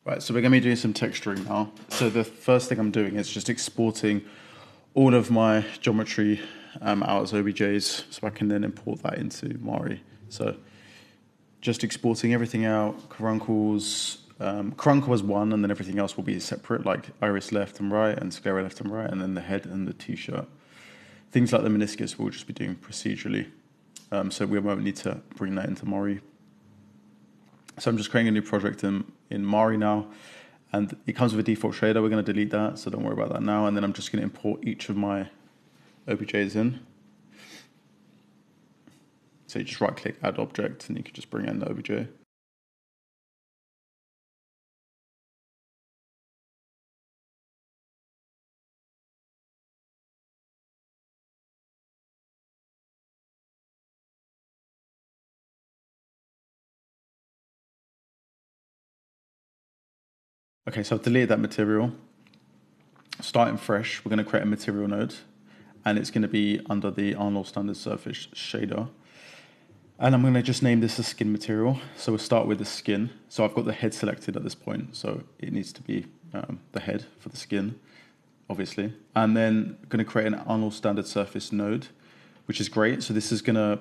Right, so we're going to be doing some texturing now. So the first thing I'm doing is just exporting all of my geometry out as OBJs so I can then import that into Mari. So just exporting everything out, caruncles, caruncle as one, and then everything else will be separate, like iris left and right and sclera left and right, and then the head and the t-shirt. Things like the meniscus we'll just be doing procedurally. So we won't need to bring that into Mari. So I'm just creating a new project in Mari now, and it comes with a default shader. We're going to delete that, so don't worry about that now. And then I'm just going to import each of my OBJs in. So you just right click, add object, and you can just bring in the OBJ. Okay, so I've deleted that material. Starting fresh, we're going to create a material node, and it's going to be under the Arnold Standard Surface shader. And I'm going to just name this a skin material. So we'll start with the skin. So I've got the head selected at this point, so it needs to be the head for the skin, obviously. And then I'm going to create an Arnold Standard Surface node, which is great. So this is going to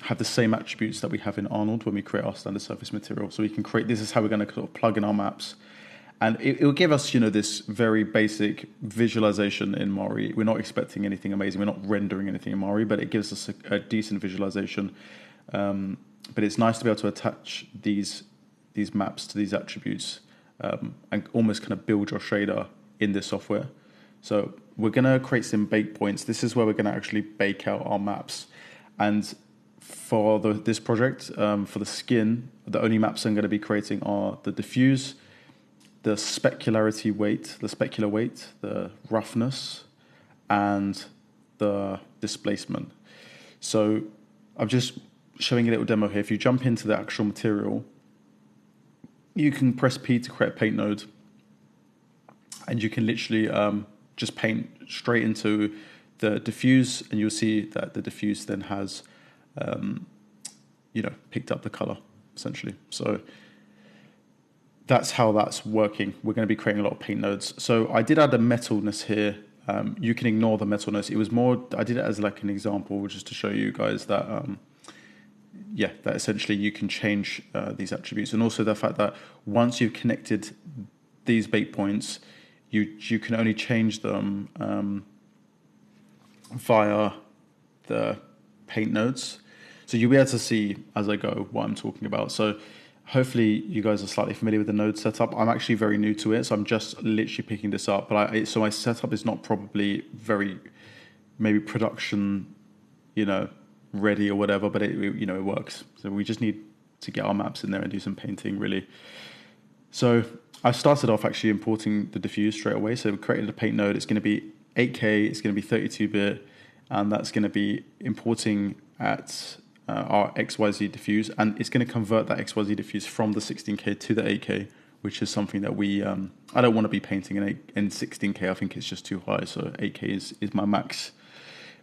have the same attributes that we have in Arnold when we create our standard surface material. So we can create, this is how we're going to sort of plug in our maps. And it will give us, this very basic visualization in Mari. We're not expecting anything amazing. We're not rendering anything in Mari, but it gives us a decent visualization. But it's nice to be able to attach these maps to these attributes and almost kind of build your shader in this software. So we're going to create some bake points. This is where we're going to actually bake out our maps. And for this project, for the skin, the only maps I'm going to be creating are the diffuse, the specularity weight, the specular weight, the roughness, and the displacement. So I'm just showing a little demo here. If you jump into the actual material, you can press P to create a paint node, and you can literally just paint straight into the diffuse, and you'll see that the diffuse then has, picked up the color, essentially. So that's how that's working. We're going to be creating a lot of paint nodes. So I did add a metalness here. You can ignore the metalness. It was more, I did it as like an example, just to show you guys that, that essentially you can change these attributes. And also the fact that once you've connected these bake points, you can only change them via the paint nodes. So you'll be able to see as I go what I'm talking about. So hopefully you guys are slightly familiar with the node setup. I'm actually very new to it, so I'm just literally picking this up. But so my setup is not probably very, maybe production, ready or whatever. But it works. So we just need to get our maps in there and do some painting, really. So I started off actually importing the diffuse straight away. So we created a paint node. It's going to be 8K. It's going to be 32-bit, and that's going to be importing at our XYZ diffuse, and it's going to convert that XYZ diffuse from the 16K to the 8K, which is something that we I don't want to be painting in 16K. I think it's just too high, so 8K is my max.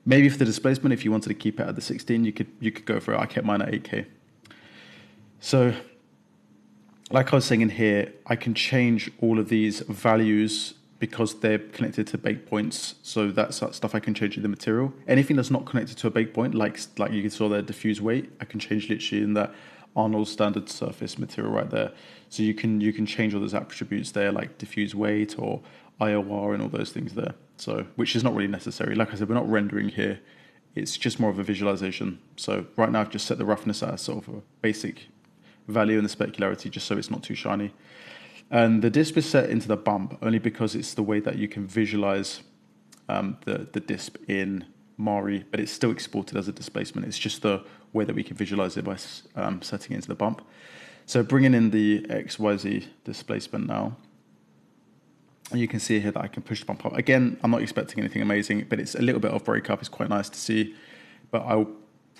Maybe for the displacement, if you wanted to keep it at the 16, you could go for it. I kept mine at 8K. So like I was saying in here, I can change all of these values because they're connected to bake points. So that's stuff I can change in the material. Anything that's not connected to a bake point, like you saw there, diffuse weight, I can change literally in that Arnold Standard Surface material right there. So you can change all those attributes there, like diffuse weight or IOR and all those things there. So which is not really necessary. Like I said, we're not rendering here. It's just more of a visualization. So right now I've just set the roughness as sort of a basic value and the specularity just so it's not too shiny. And the disp is set into the bump only because it's the way that you can visualize the disp in Mari, but it's still exported as a displacement. It's just the way that we can visualize it by setting it into the bump. So bringing in the XYZ displacement now, and you can see here that I can push the bump up. Again, I'm not expecting anything amazing, but it's a little bit of breakup. It's quite nice to see, but I'll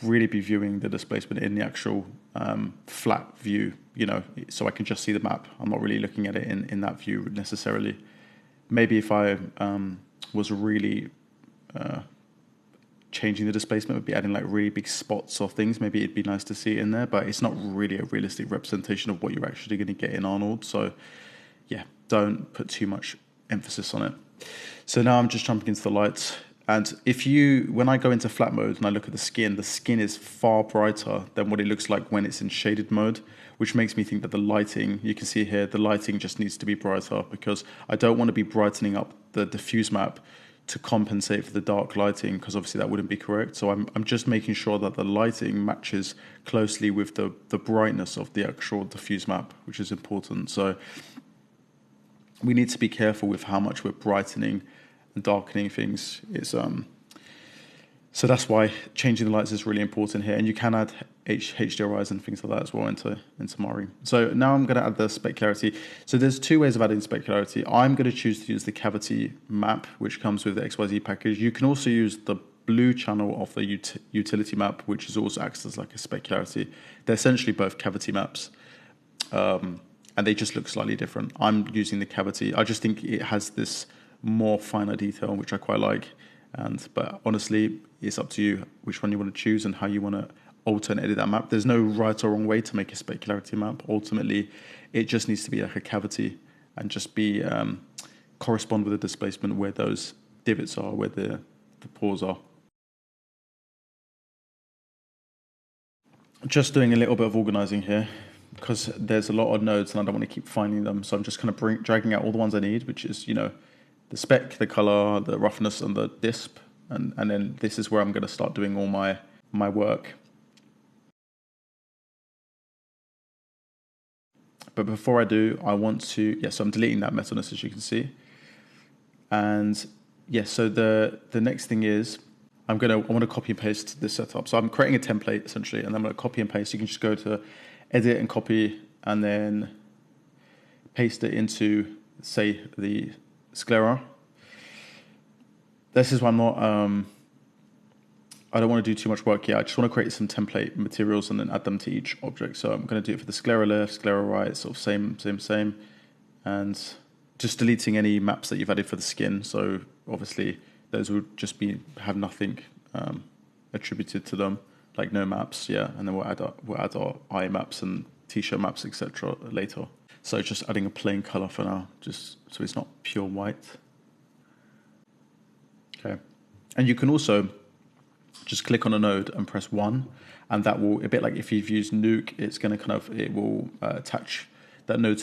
really be viewing the displacement in the actual flat view, so I can just see the map. I'm not really looking at it in that view necessarily. Maybe if I was really changing the displacement, maybe adding like really big spots or things. Maybe it'd be nice to see it in there, but it's not really a realistic representation of what you're actually going to get in Arnold. So yeah, don't put too much emphasis on it. So now I'm just jumping into the lights. And when I go into flat mode and I look at the skin is far brighter than what it looks like when it's in shaded mode, which makes me think that the lighting, you can see here, the lighting just needs to be brighter, because I don't want to be brightening up the diffuse map to compensate for the dark lighting, because obviously that wouldn't be correct. So I'm just making sure that the lighting matches closely with the brightness of the actual diffuse map, which is important. So we need to be careful with how much we're brightening and darkening things. So that's why changing the lights is really important here. And you can add HDRIs and things like that as well into Mari. So now I'm going to add the specularity. So there's two ways of adding specularity. I'm going to choose to use the cavity map, which comes with the XYZ package. You can also use the blue channel of the utility map, which is also acts as like a specularity. They're essentially both cavity maps. And they just look slightly different. I'm using the cavity. I just think it has this more finer detail, which I quite like. But honestly, it's up to you which one you want to choose and how you want to alter and edit that map. There's no right or wrong way to make a specularity map. Ultimately, it just needs to be like a cavity and just be correspond with the displacement where those divots are, where the pores are. Just doing a little bit of organizing here, because there's a lot of nodes and I don't want to keep finding them. So I'm just kind of dragging out all the ones I need, which is, the spec, the color, the roughness, and the disp. And then this is where I'm going to start doing all my work. But before I do, I want to, so I'm deleting that metalness, as you can see. And so the next thing is, I want to copy and paste this setup. So I'm creating a template essentially, and I'm going to copy and paste. You can just go to edit and copy, and then paste it into, say, the sclera. This is why I don't want to do too much work here. I just want to create some template materials and then add them to each object. So I'm going to do it for the sclera left, sclera right, sort of same. And just deleting any maps that you've added for the skin. So obviously those would just have nothing attributed to them, like no maps, and then we'll add our eye maps and t-shirt maps, etc. later. So just adding a plain color for now, just so it's not pure white. Okay, and you can also just click on a node and press 1, and that will, a bit like if you've used Nuke, it will attach that node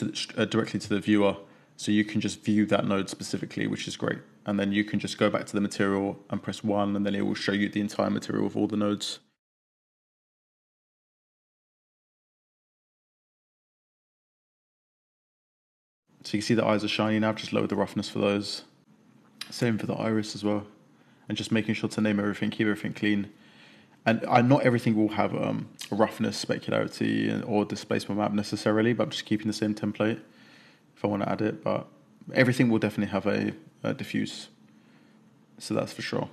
directly to the viewer, so you can just view that node specifically, which is great. And then you can just go back to the material and press 1, and then it will show you the entire material of all the nodes. So you can see the eyes are shiny now. I've just lowered the roughness for those. Same for the iris as well. And just making sure to name everything, keep everything clean. And not everything will have a roughness, specularity, or displacement map necessarily, but I'm just keeping the same template if I want to add it. But everything will definitely have a diffuse. So that's for sure.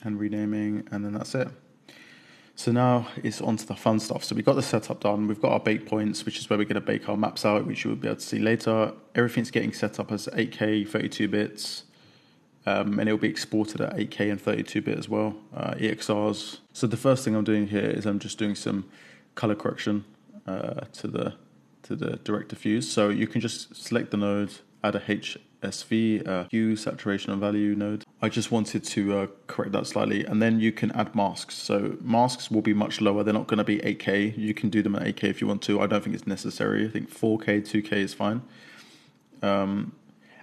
And renaming, and then that's it. So now it's on to the fun stuff. So we've got the setup done. We've got our bake points, which is where we're going to bake our maps out, which you will be able to see later. Everything's getting set up as 8K, 32 bits. And it'll be exported at 8K and 32-bit as well, EXRs. So the first thing I'm doing here is I'm just doing some color correction to the direct diffuse. So you can just select the node, add a HSV, hue, saturation, and value node. I just wanted to correct that slightly, and then you can add masks. So masks will be much lower. They're not going to be 8K. You can do them at 8K if you want to. I don't think it's necessary. I think 4K, 2K is fine. And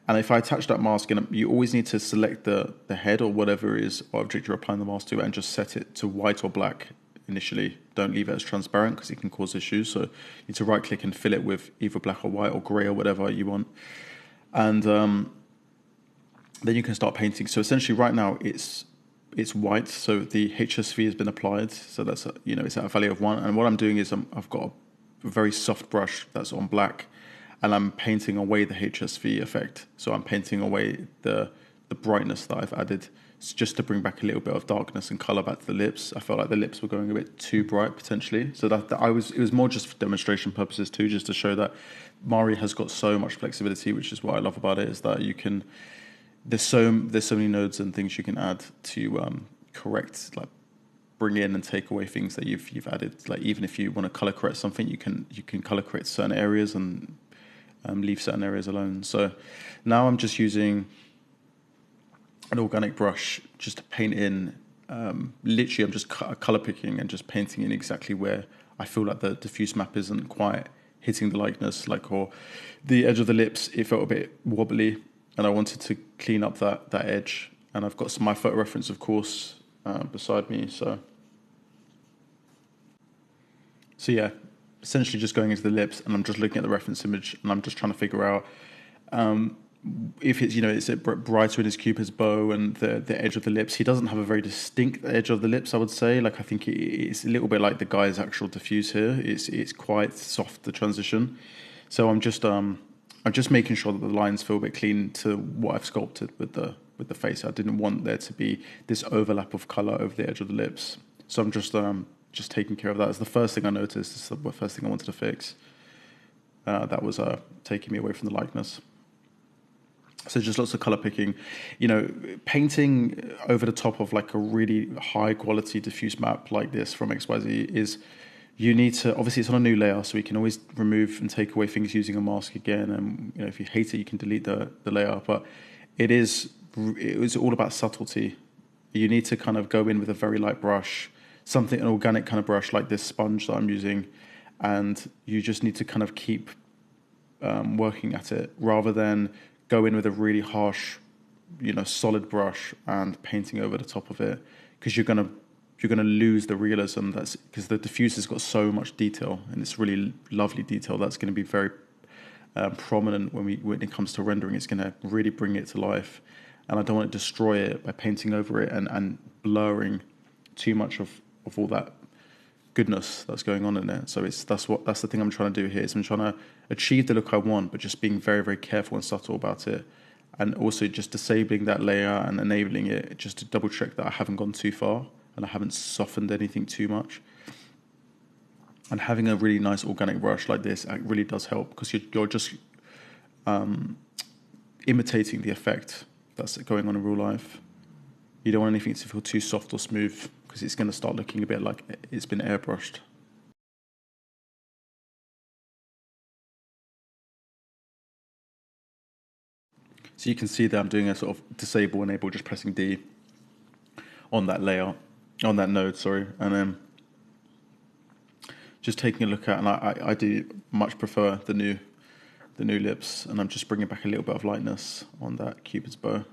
if I attach that mask in, you always need to select the head or whatever it is object you're applying the mask to, and just set it to white or black initially. Don't leave it as transparent because it can cause issues. So you need to right click and fill it with either black or white or gray or whatever you want. And then you can start painting. So essentially right now it's white. So the HSV has been applied. So that's, it's at a value of 1. And what I'm doing is I've got a very soft brush that's on black, and I'm painting away the HSV effect. So I'm painting away the the brightness that I've added. It's just to bring back a little bit of darkness and color back to the lips. I felt like the lips were going a bit too bright potentially. So it was more just for demonstration purposes too, just to show that Mari has got so much flexibility, which is what I love about it, is that you can, there's so many nodes and things you can add to correct, like bring in and take away things that you've added. Like even if you want to color correct something, you can color correct certain areas and leave certain areas alone. So now I'm just using an organic brush just to paint in. Literally, I'm just color picking and just painting in exactly where I feel like the diffuse map isn't quite hitting the likeness, like, or the edge of the lips, it felt a bit wobbly, and I wanted to clean up that edge. And I've got my photo reference, of course, beside me. So yeah, essentially just going into the lips, and I'm just looking at the reference image, and I'm just trying to figure out if it's, is it brighter in his Cupid's bow and the edge of the lips. He doesn't have a very distinct edge of the lips, I would say. Like, I think it's a little bit like the guy's actual diffuse here. It's quite soft, the transition. So I'm just making sure that the lines feel a bit clean to what I've sculpted with the face. I didn't want there to be this overlap of color over the edge of the lips. So I'm just taking care of that. It's the first thing I noticed. It's the first thing I wanted to fix. That was taking me away from the likeness. So just lots of color picking, painting over the top of like a really high quality diffuse map like this from XYZ is, you need to, obviously it's on a new layer, so we can always remove and take away things using a mask again. And if you hate it, you can delete the layer, but it was all about subtlety. You need to kind of go in with a very light brush, an organic kind of brush like this sponge that I'm using, and you just need to kind of keep working at it rather than go in with a really harsh, solid brush and painting over the top of it, because you're gonna lose the realism. That's because the diffuser's got so much detail, and it's really lovely detail that's going to be very prominent when it comes to rendering. It's going to really bring it to life, and I don't want to destroy it by painting over it and blurring too much of all that goodness that's going on in there. So that's the thing I'm trying to do here. Is I'm trying to achieve the look I want, but just being very, very careful and subtle about it, and also just disabling that layer and enabling it just to double check that I haven't gone too far and I haven't softened anything too much. And having a really nice organic brush like this, it really does help, because you're just imitating the effect that's going on in real life. You don't want anything to feel too soft or smooth, because it's going to start looking a bit like it's been airbrushed. So you can see that I'm doing a sort of disable, enable, just pressing D on that layer, on that node, sorry, and then just taking a look at, and I do much prefer the new lips, and I'm just bringing back a little bit of lightness on that Cupid's bow.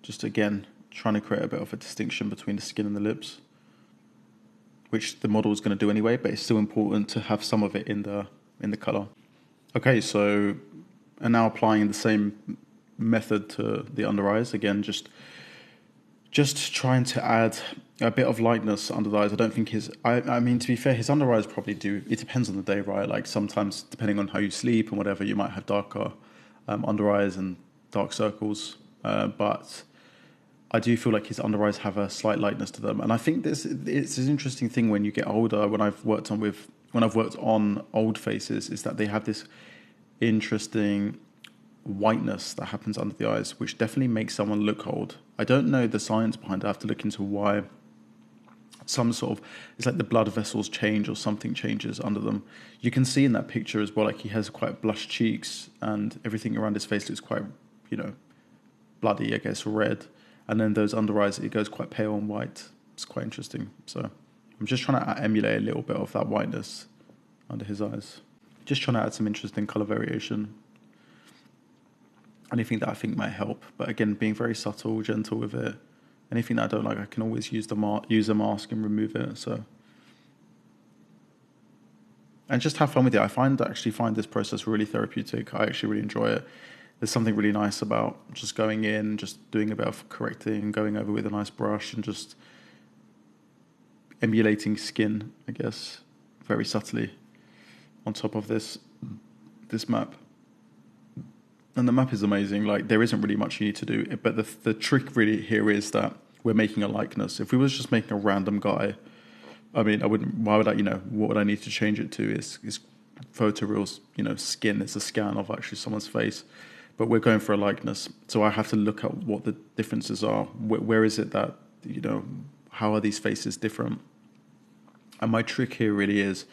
Just again, trying to create a bit of a distinction between the skin and the lips, which the model is going to do anyway, but it's still important to have some of it in the color. Okay, so, and now applying the same method to the under eyes, again, just trying to add a bit of lightness under the eyes. I don't think I mean, to be fair, his under eyes probably do, it depends on the day, right? Like sometimes, depending on how you sleep and whatever, you might have darker under eyes and dark circles, but I do feel like his under eyes have a slight lightness to them. And I think it's an interesting thing when you get older, when I've worked on old faces, is that they have this interesting whiteness that happens under the eyes, which definitely makes someone look old. I don't know the science behind it. I have to look into why. It's like the blood vessels change or something changes under them. You can see in that picture as well, like he has quite blush cheeks and everything around his face looks quite, bloody, I guess, red. And then those under eyes, it goes quite pale and white. It's quite interesting. So I'm just trying to emulate a little bit of that whiteness under his eyes. Just trying to add some interesting color variation. Anything that I think might help. But again, being very subtle, gentle with it. Anything that I don't like, I can always use a mask and remove it. So, and just have fun with it. I actually find this process really therapeutic. I actually really enjoy it. There's something really nice about just going in, just doing a bit of correcting, going over with a nice brush, and just emulating skin, I guess, very subtly on top of this map. And the map is amazing. Like there isn't really much you need to do, but the trick really here is that we're making a likeness. If we was just making a random guy, I mean, I wouldn't. Why would I? What would I need to change it to? Is photoreal's skin. It's a scan of actually someone's face, but we're going for a likeness. So I have to look at what the differences are. Where is it that how are these faces different? And my trick here really is,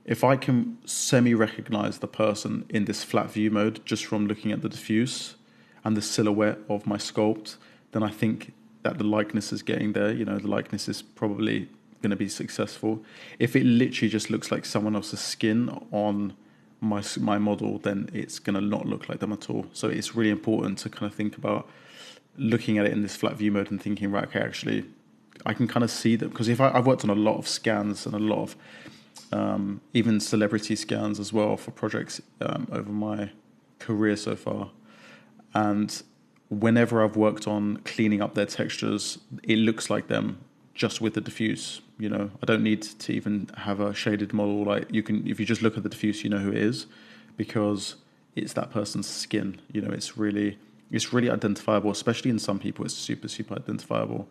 if I can semi-recognize the person in this flat view mode just from looking at the diffuse and the silhouette of my sculpt, then I think that the likeness is getting there. The likeness is probably going to be successful. If it literally just looks like someone else's skin on my model, then it's going to not look like them at all. So it's really important to kind of think about looking at it in this flat view mode and thinking, right, okay, actually, I can kind of see them. Because if I've worked on a lot of scans and a lot of even celebrity scans as well for projects over my career so far. And whenever I've worked on cleaning up their textures, it looks like them just with the diffuse. I don't need to even have a shaded model. Like if you just look at the diffuse, you know who it is, because it's that person's skin. It's really identifiable, especially in some people. It's super, super identifiable.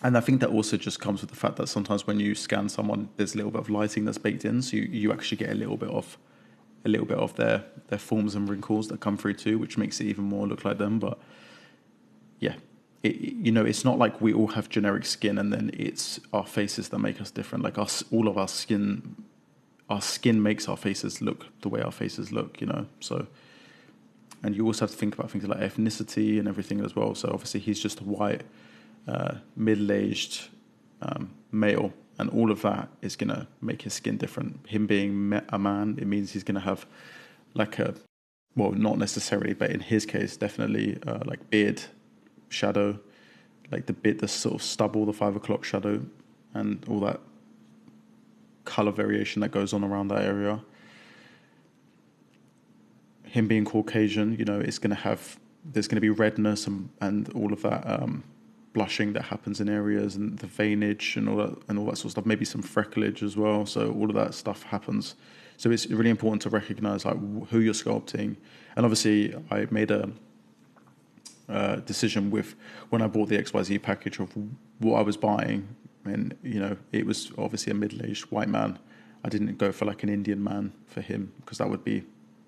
And I think that also just comes with the fact that sometimes when you scan someone, there's a little bit of lighting that's baked in, so you actually get a little bit of their forms and wrinkles that come through too, which makes it even more look like them. But yeah, it's not like we all have generic skin and then it's our faces that make us different. Like all of our skin makes our faces look the way our faces look. So. And you also have to think about things like ethnicity and everything as well. So obviously he's just a white, middle-aged male, and all of that is going to make his skin different. Him being a man, it means he's going to have not necessarily, but in his case, definitely like beard shadow, like the sort of stubble, the 5 o'clock shadow, and all that color variation that goes on around that area. Him being Caucasian, there's going to be redness and all of that blushing that happens in areas, and the veinage and all that sort of stuff. Maybe some frecklage as well. So all of that stuff happens. So it's really important to recognize like who you're sculpting. And obviously, I made a decision with when I bought the XYZ package of what I was buying, and it was obviously a middle-aged white man. I didn't go for like an Indian man for him because that would be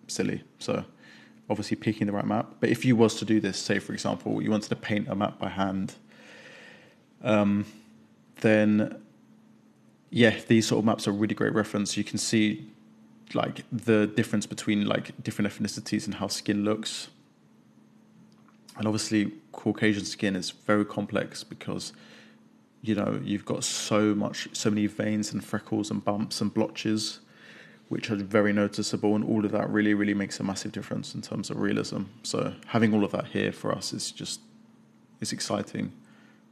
silly. So obviously picking the right map. But if you was to do this, say for example, you wanted to paint a map by hand, then yeah, these sort of maps are a really great reference. You can see like the difference between like different ethnicities and how skin looks. And obviously Caucasian skin is very complex because you've got so many veins and freckles and bumps and blotches, which are very noticeable, and all of that really, really makes a massive difference in terms of realism. So having all of that here for us it's exciting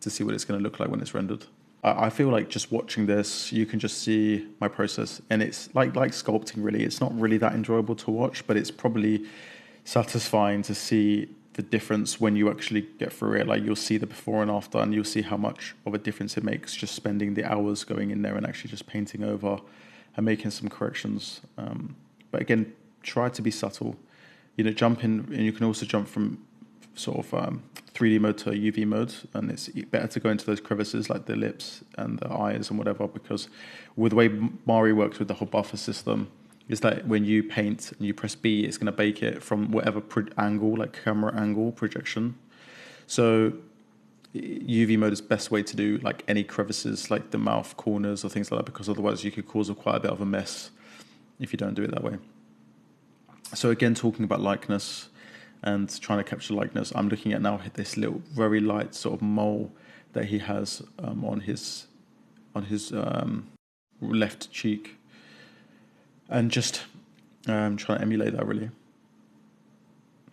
to see what it's going to look like when it's rendered. I feel like just watching this, you can just see my process, and it's like sculpting really. It's not really that enjoyable to watch, but it's probably satisfying to see the difference when you actually get through it. Like you'll see the before and after, and you'll see how much of a difference it makes just spending the hours going in there and actually just painting over and making some corrections. But again, try to be subtle. Jump in, and you can also jump from sort of 3D mode to UV mode, and it's better to go into those crevices like the lips and the eyes and whatever, because with the way Mari works with the whole buffer system is that when you paint and you press B, it's going to bake it from whatever angle, like camera angle projection. So UV mode is best way to do like any crevices, like the mouth corners or things like that, because otherwise you could cause quite a bit of a mess if you don't do it that way. So again, talking about likeness and trying to capture likeness, I'm looking at now this little very light sort of mole that he has on his left cheek, and just trying to emulate that really.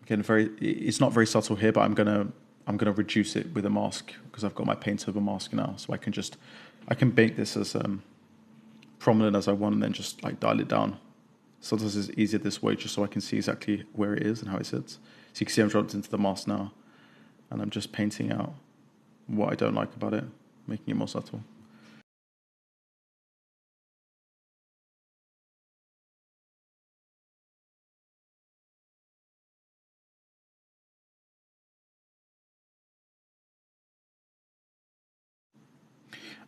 Again, it's not very subtle here, but I'm gonna reduce it with a mask because I've got my paint over mask now, so I can make this as prominent as I want, and then just like dial it down. Sometimes it's easier this way, just so I can see exactly where it is and how it sits. So you can see I'm dropped into the mask now, and I'm just painting out what I don't like about it, making it more subtle.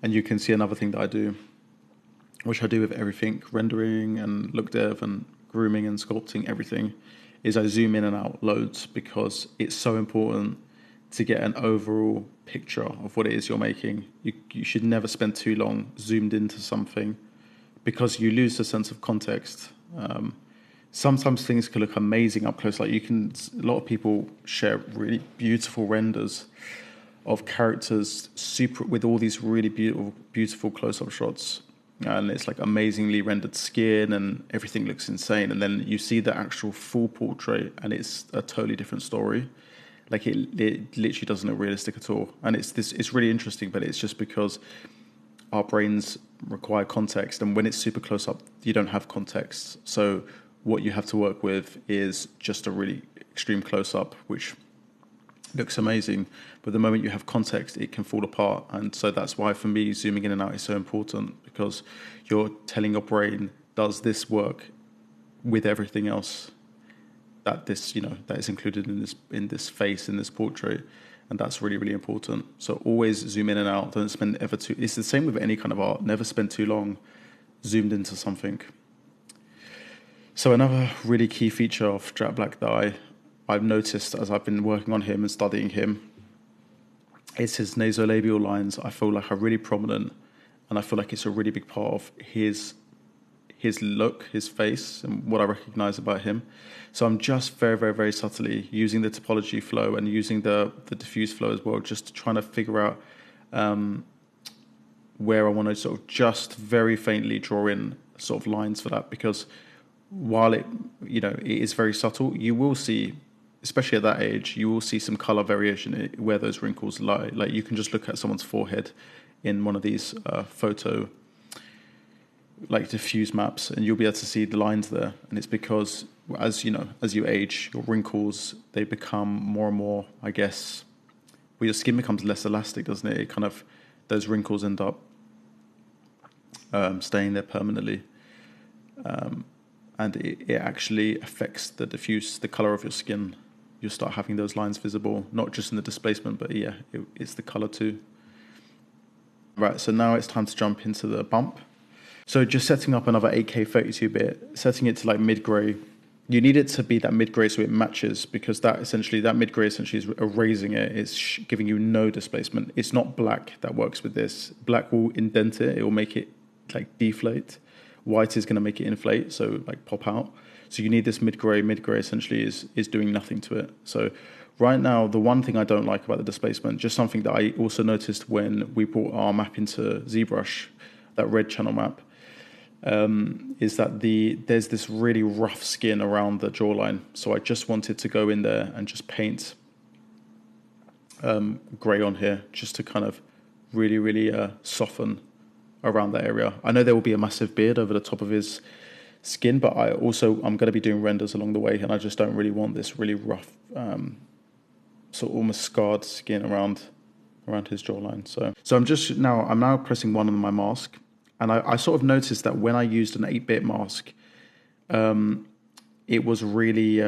And you can see another thing that I do, which I do with everything, rendering and look dev and grooming and sculpting, everything, is I zoom in and out loads because it's so important to get an overall picture of what it is you're making. You should never spend too long zoomed into something because you lose the sense of context. Sometimes things can look amazing up close. Like a lot of people share really beautiful renders of characters super with all these really beautiful close-up shots, and it's like amazingly rendered skin and everything looks insane. And then you see the actual full portrait, and it's a totally different story. Like it literally doesn't look realistic at all. And it's really interesting, but it's just because our brains require context, and when it's super close up, you don't have context. So what you have to work with is just a really extreme close up, which looks amazing, but the moment you have context, it can fall apart. And so that's why for me zooming in and out is so important, because you're telling your brain, does this work with everything else that that is included in this face, in this portrait. And that's really, really important. So always zoom in and out. Don't spend ever too. It's the same with any kind of art. Never spend too long zoomed into something. So another really key feature of Jack Black that I've noticed as I've been working on him and studying him is his nasolabial lines. I feel like are really prominent, and I feel like it's a really big part of his look, his face, and what I recognize about him. So I'm just very, very, very subtly using the topology flow and using the diffuse flow as well, just trying to figure out where I want to sort of just very faintly draw in sort of lines for that, because while it is very subtle, you will see, especially at that age, you will see some color variation where those wrinkles lie. Like you can just look at someone's forehead in one of these photo like diffuse maps, and you'll be able to see the lines there. And it's because as you age, your wrinkles, they become more and more, I guess, well, your skin becomes less elastic, doesn't it? It kind of, those wrinkles end up staying there permanently. And it actually affects the color of your skin. You'll start having those lines visible, not just in the displacement, but it's the color too. Right, so now it's time to jump into the bump. So just setting up another 8K 32-bit, setting it to like mid-gray. You need it to be that mid-gray so it matches, because that mid-gray essentially is erasing it. It's giving you no displacement. It's not black that works with this. Black will indent it. It will make it like deflate. White is going to make it inflate, so like pop out. So you need this mid-gray. Mid-gray essentially is doing nothing to it. So right now, the one thing I don't like about the displacement, just something that I also noticed when we brought our map into ZBrush, that red channel map, is that there's this really rough skin around the jawline. So I just wanted to go in there and just paint gray on here, just to kind of really, really soften around that area. I know there will be a massive beard over the top of his skin, but I'm going to be doing renders along the way, and I just don't really want this really rough, sort of almost scarred skin around his jawline. So I'm now pressing 1 on my mask, and I sort of noticed that when I used an 8-bit mask, it was really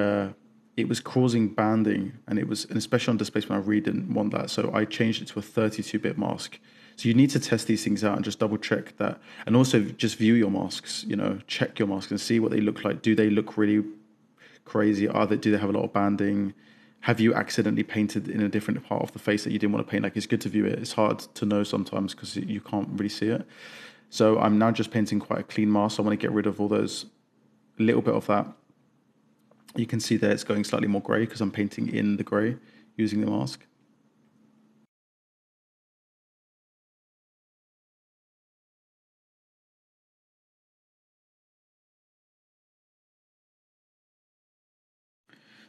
it was causing banding, and especially on displacement, I really didn't want that. So I changed it to a 32-bit mask. So you need to test these things out and just double check that, and also just view your masks. Check your masks and see what they look like. Do they look really crazy? Do they have a lot of banding? Have you accidentally painted in a different part of the face that you didn't want to paint? Like, it's good to view it. It's hard to know sometimes because you can't really see it. So I'm now just painting quite a clean mask. I want to get rid of all those, little bit of that. You can see there it's going slightly more gray because I'm painting in the gray using the mask.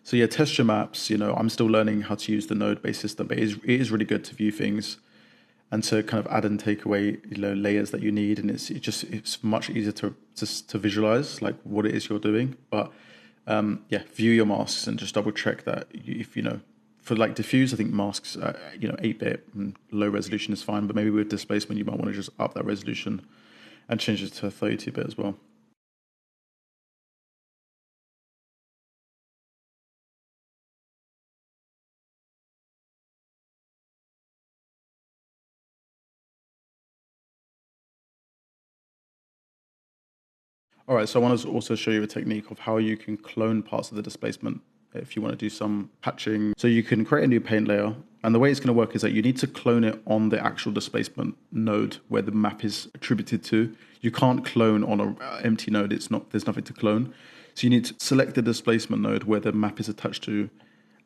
So yeah, test your maps. I'm still learning how to use the node-based system, but it is really good to view things and to kind of add and take away layers that you need, and it's much easier to visualize like what it is you're doing. But view your masks and just double check that if for like diffuse, I think masks 8-bit and low resolution is fine, but maybe with displacement you might want to just up that resolution and change it to 32-bit as well. All right, so I want to also show you a technique of how you can clone parts of the displacement if you want to do some patching. So you can create a new paint layer, and the way it's going to work is that you need to clone it on the actual displacement node where the map is attributed to. You can't clone on an empty node. There's nothing to clone. So you need to select the displacement node where the map is attached to,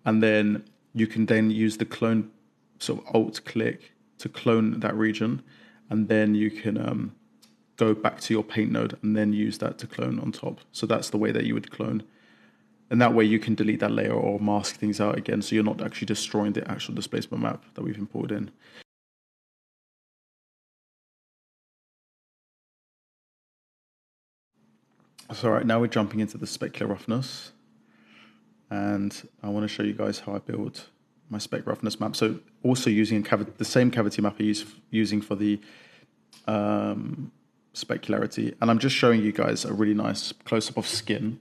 and then you can then use the clone, sort of alt click to clone that region, and then you can go back to your paint node and then use that to clone on top. So that's the way that you would clone. And that way you can delete that layer or mask things out again, so you're not actually destroying the actual displacement map that we've imported in. So right now we're jumping into the specular roughness, and I want to show you guys how I build my spec roughness map. So also using the same cavity map I using for the specularity, and I'm just showing you guys a really nice close-up of skin,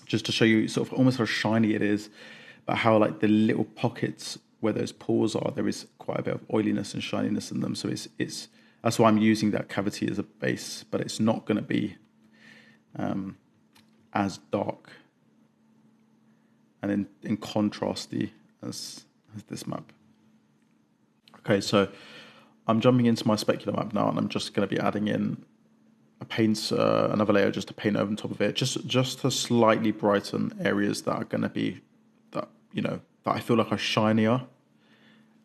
just to show you sort of almost how shiny it is, but how like the little pockets where those pores are, there is quite a bit of oiliness and shininess in them. So it's that's why I'm using that cavity as a base, but it's not going to be as dark and in contrasty as this map. Okay, so I'm jumping into my specular map now, and I'm just going to be adding in another layer just to paint over the top of it, just to slightly brighten areas that are going to be that I feel like are shinier.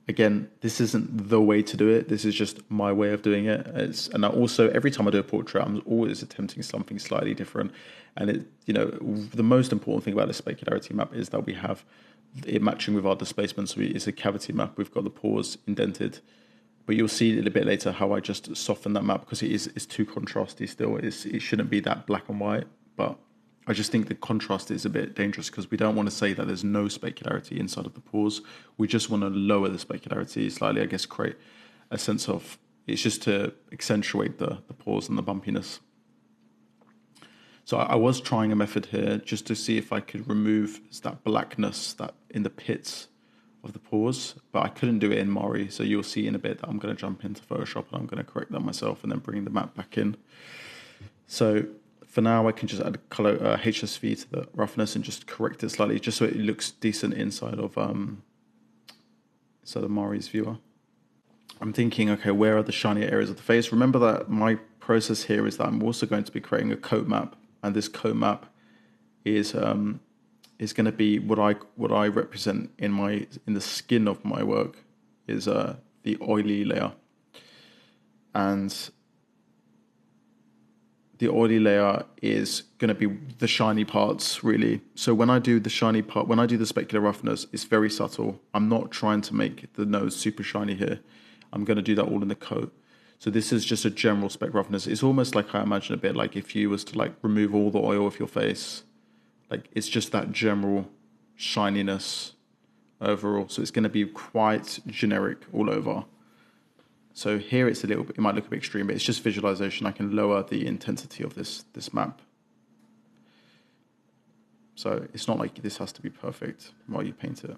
Again, this isn't the way to do it. This is just my way of doing it. And also every time I do a portrait, I'm always attempting something slightly different. And the most important thing about the specularity map is that we have it matching with our displacement. So it's a cavity map. We've got the pores indented. But you'll see a little bit later how I just soften that map because it's too contrasty still. It shouldn't be that black and white, but I just think the contrast is a bit dangerous because we don't want to say that there's no specularity inside of the pores. We just want to lower the specularity slightly, I guess, create a sense of, it's just to accentuate the pores and the bumpiness. So I was trying a method here just to see if I could remove that blackness that in the pits of the pores, but I couldn't do it in Mari. So you'll see in a bit that I'm going to jump into Photoshop and I'm going to correct that myself and then bring the map back in. So for now, I can just add color HSV to the roughness and just correct it slightly, just so it looks decent inside of Mari's viewer. I'm thinking, okay, where are the shinier areas of the face? Remember that my process here is that I'm also going to be creating a coat map, and this coat map is going to be what I represent in the skin of my work is the oily layer, and the oily layer is going to be the shiny parts, really. So when I do the shiny part, when I do the specular roughness, it's very subtle. I'm not trying to make the nose super shiny here. I'm going to do that all in the coat. So this is just a general spec roughness. It's almost like, I imagine, a bit like if you was to like remove all the oil off your face. Like it's just that general shininess overall. So it's going to be quite generic all over. So here it might look a bit extreme, but it's just visualization. I can lower the intensity of this map. So it's not like this has to be perfect while you paint it.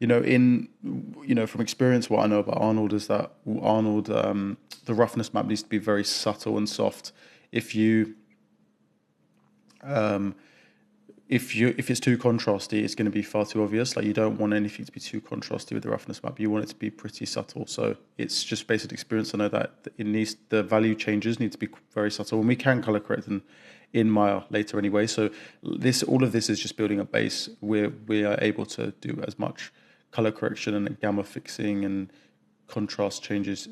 from experience, what I know about Arnold is that Arnold, the roughness map needs to be very subtle and soft. If you um, if it's too contrasty, it's going to be far too obvious. Like you don't want anything to be too contrasty with the roughness map. You want it to be pretty subtle. So it's just basic experience. I know that the value changes need to be very subtle, and we can color correct them in Maya later anyway. So all of this is just building a base where we are able to do as much color correction and gamma fixing and contrast changes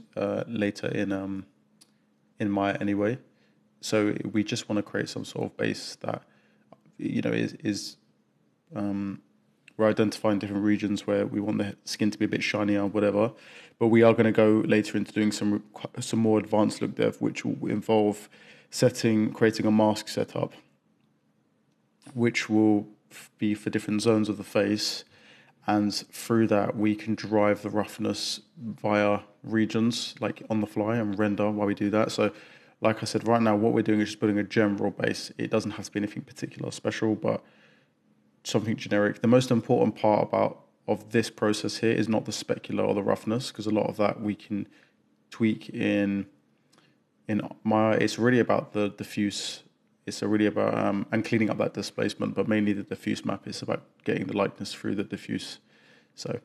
later in Maya anyway. So we just want to create some sort of base that is we're identifying different regions where we want the skin to be a bit shinier or whatever. But we are going to go later into doing some more advanced look dev, which will involve creating a mask setup, which will be for different zones of the face. And through that, we can drive the roughness via regions, like on the fly, and render while we do that. So like I said, right now, what we're doing is just building a general base. It doesn't have to be anything particular special, but something generic. The most important part of this process here is not the specular or the roughness, because a lot of that we can tweak in Maya. It's really about the diffuse. It's really about and cleaning up that displacement, but mainly the diffuse map is about getting the likeness through the diffuse. So.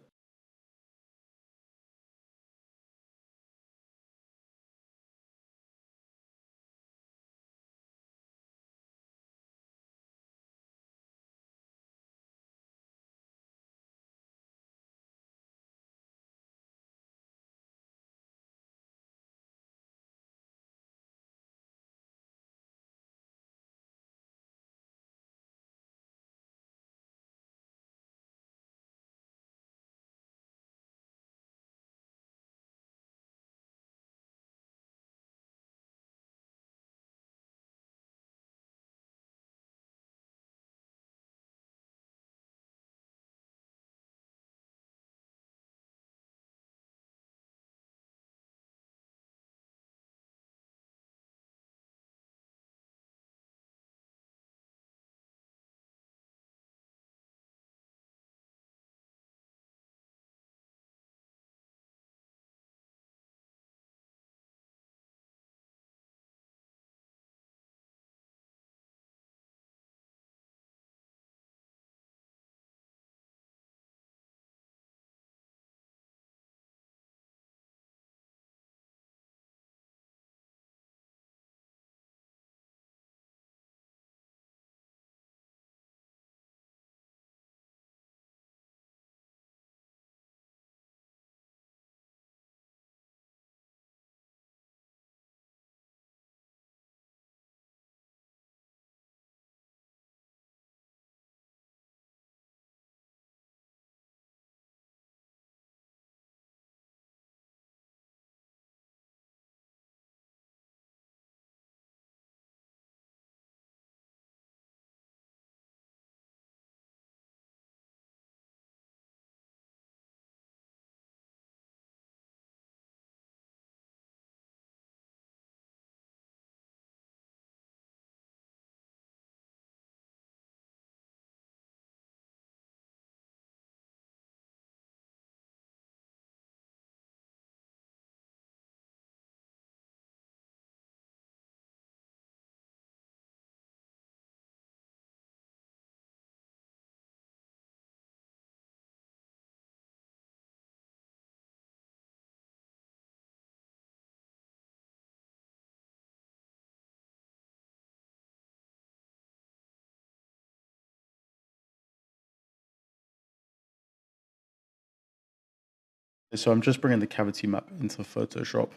So I'm just bringing the cavity map into Photoshop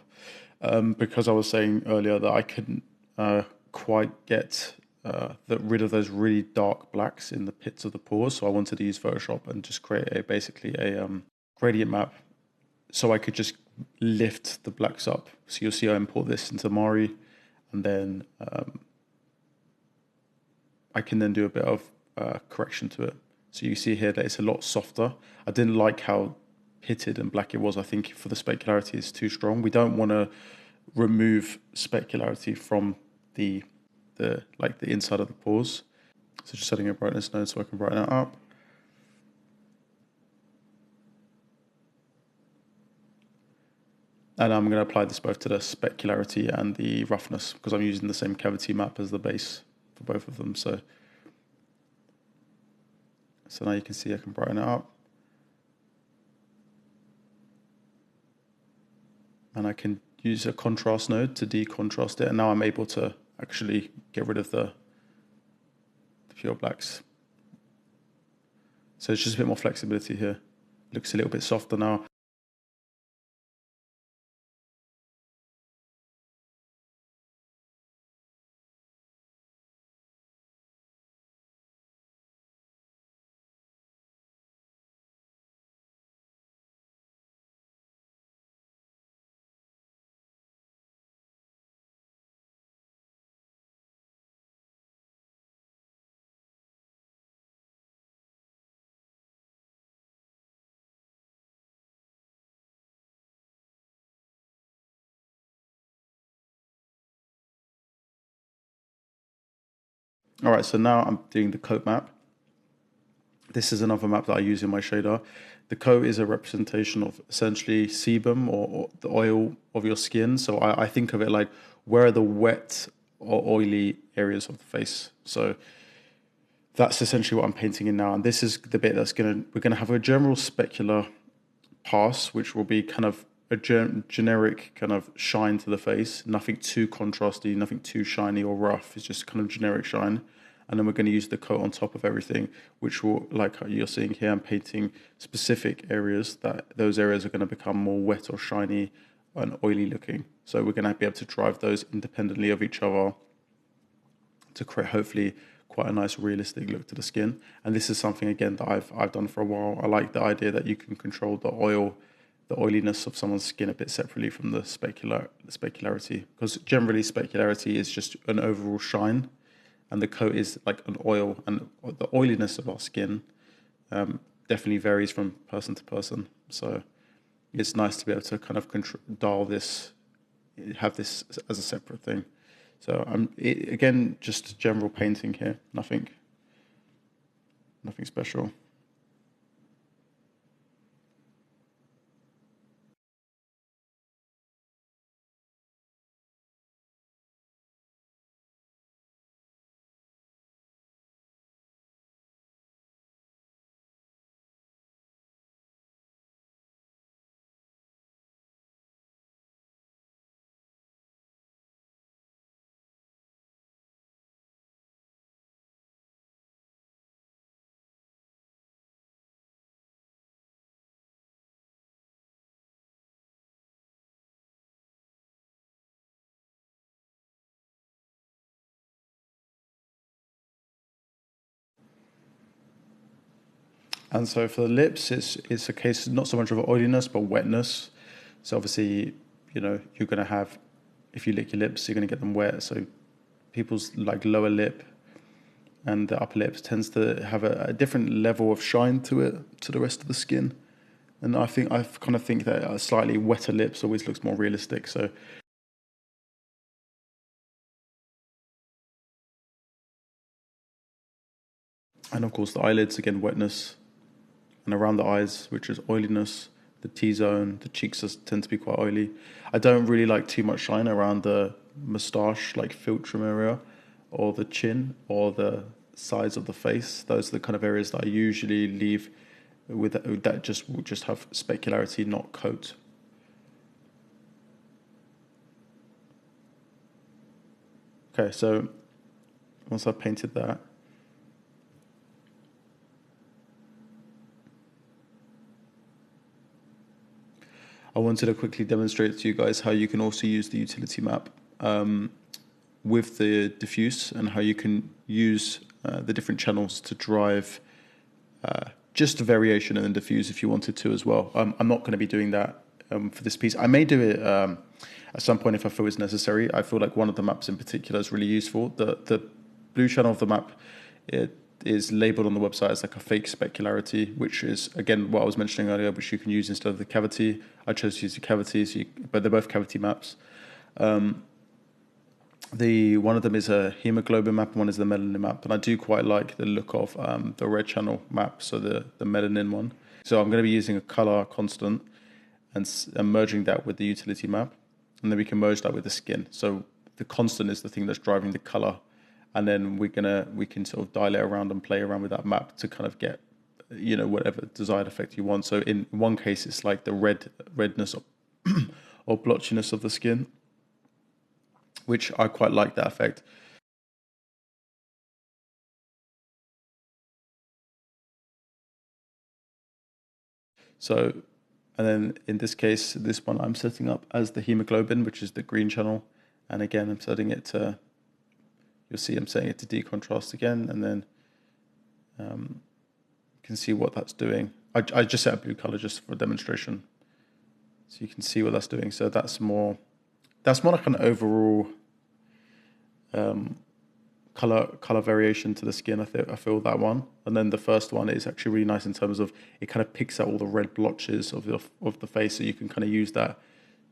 because I was saying earlier that I couldn't quite get rid of those really dark blacks in the pits of the pores. So I wanted to use Photoshop and just create basically a gradient map so I could just lift the blacks up. So you'll see I import this into Mari, and then I can then do a bit of correction to it. So you see here that it's a lot softer. I didn't like how pitted and black it was. I think for the specularity it's too strong. We don't want to remove specularity from the inside of the pores. So just setting a brightness node so I can brighten it up. And I'm going to apply this both to the specularity and the roughness because I'm using the same cavity map as the base for both of them. So now you can see I can brighten it up. And I can use a contrast node to decontrast it. And now I'm able to actually get rid of the pure blacks. So it's just a bit more flexibility here. Looks a little bit softer now. All right, so now I'm doing the coat map. This is another map that I use in my shader. The coat is a representation of essentially sebum or the oil of your skin. So I think of it like where are the wet or oily areas of the face. So that's essentially what I'm painting in now. And this is the bit that's we're gonna have a general specular pass, which will be kind of a generic kind of shine to the face, nothing too contrasty, nothing too shiny or rough. It's just kind of generic shine. And then we're going to use the coat on top of everything, which will, like you're seeing here, I'm painting specific areas that those areas are going to become more wet or shiny and oily looking. So we're going to be able to drive those independently of each other to create hopefully quite a nice realistic look to the skin. And this is something again that I've done for a while. I like the idea that you can control the oiliness of someone's skin a bit separately from the specularity, because generally specularity is just an overall shine, and the coat is like an oil, and the oiliness of our skin definitely varies from person to person. So it's nice to be able to kind of dial this, have this as a separate thing. So again, just general painting here, nothing special. And so for the lips, it's a case not so much of oiliness, but wetness. So obviously, you're going to have, if you lick your lips, you're going to get them wet. So people's like lower lip and the upper lips tends to have a different level of shine to it, to the rest of the skin. And I kind of think that a slightly wetter lips always looks more realistic. So and of course the eyelids, again, wetness, and around the eyes, which is oiliness. The T-zone, the cheeks tend to be quite oily. I don't really like too much shine around the moustache, like philtrum area, or the chin, or the sides of the face. Those are the kind of areas that I usually leave with that just have specularity, not coat. Okay, so once I've painted that, I wanted to quickly demonstrate to you guys how you can also use the utility map with the diffuse, and how you can use the different channels to drive just a variation in the diffuse if you wanted to as well. I'm not going to be doing that for this piece. I may do it at some point if I feel it's necessary. I feel like one of the maps in particular is really useful. The blue channel of the map, it is labeled on the website as like a fake specularity, which is again what I was mentioning earlier, which you can use instead of the cavity. I chose to use the cavity, but they're both cavity maps. One of them is a hemoglobin map, and one is the melanin map, and I do quite like the look of the red channel map, so the melanin one. So I'm going to be using a color constant, and merging that with the utility map, and then we can merge that with the skin. So the constant is the thing that's driving the color, and then we can sort of dial it around and play around with that map to kind of get, whatever desired effect you want. So in one case, it's like the redness or blotchiness of the skin, which I quite like that effect. So, and then in this case, this one I'm setting up as the hemoglobin, which is the green channel. And again, I'm setting it to, you'll see I'm setting it to decontrast again, and then you can see what that's doing. I just set a blue color just for demonstration, so you can see what that's doing. So that's more like an overall color variation to the skin. I feel that one, and then the first one is actually really nice in terms of it kind of picks out all the red blotches of the face, so you can kind of use that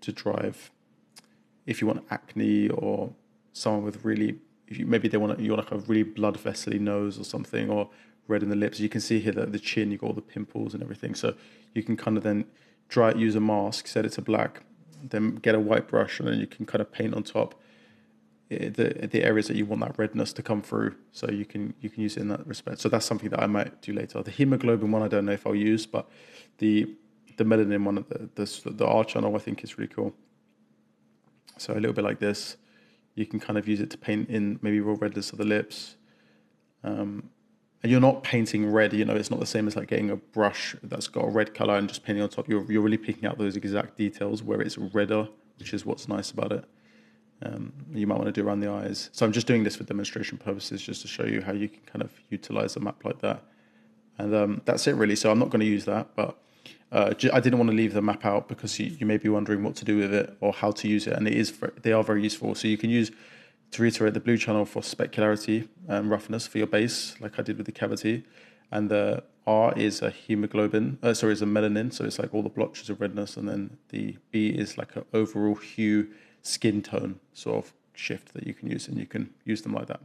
to drive if you want acne or someone with really, maybe you want like a really blood vessel-y nose or something, or red in the lips. You can see here that the chin, you got all the pimples and everything. So you can kind of then use a mask, set it to black, then get a white brush, and then you can kind of paint on top the areas that you want that redness to come through. So you can use it in that respect. So that's something that I might do later. The hemoglobin one, I don't know if I'll use, but the melanin one, the R channel, I think is really cool. So a little bit like this, you can kind of use it to paint in maybe raw redness of the lips. And you're not painting red, it's not the same as like getting a brush that's got a red color and just painting on top. You're really picking out those exact details where it's redder, which is what's nice about it. You might want to do around the eyes. So I'm just doing this for demonstration purposes, just to show you how you can kind of utilize a map like that. And that's it really. So I'm not going to use that, but I didn't want to leave the map out because you may be wondering what to do with it or how to use it. And they are very useful. So you can use, to reiterate, the blue channel for specularity and roughness for your base, like I did with the cavity. And the R is a hemoglobin, is a melanin. So it's like all the blotches of redness. And then the B is like an overall hue, skin tone sort of shift that you can use, and you can use them like that.